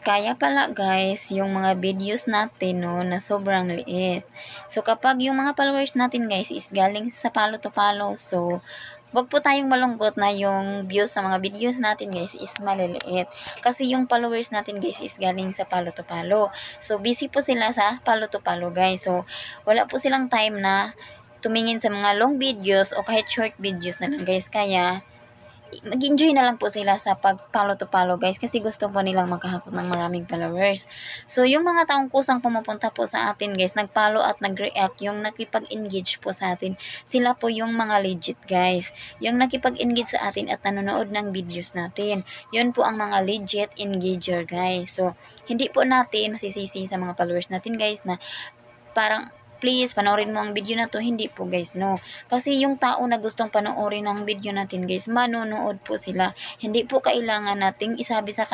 Kaya pala guys, yung mga videos natin no, na sobrang liit. So kapag yung mga followers natin guys is galing sa palo to palo, so wag po tayong malungkot na yung views sa mga videos natin guys is maliliit. Kasi yung followers natin guys is galing sa palo to palo. So busy po sila sa palo to palo guys. So wala po silang time na tumingin sa mga long videos o kahit short videos na lang guys. Kaya mag-enjoy na lang po sila sa pag-follow to follow guys kasi gusto po nilang makahakot ng maraming followers. So yung mga taong kusang pumupunta po sa atin guys, nag-follow at nag-react, yung nakipag-engage po sa atin, sila po yung mga legit guys. Yung nakipag-engage sa atin at nanonood ng videos natin, yun po ang mga legit engager guys. So hindi po natin masisisi sa mga followers natin guys na parang please panoorin mo ang video na to, hindi po guys, no. Kasi yung tao na gustong panoorin ang video natin guys, manonood po sila. Hindi po kailangan nating isabi sa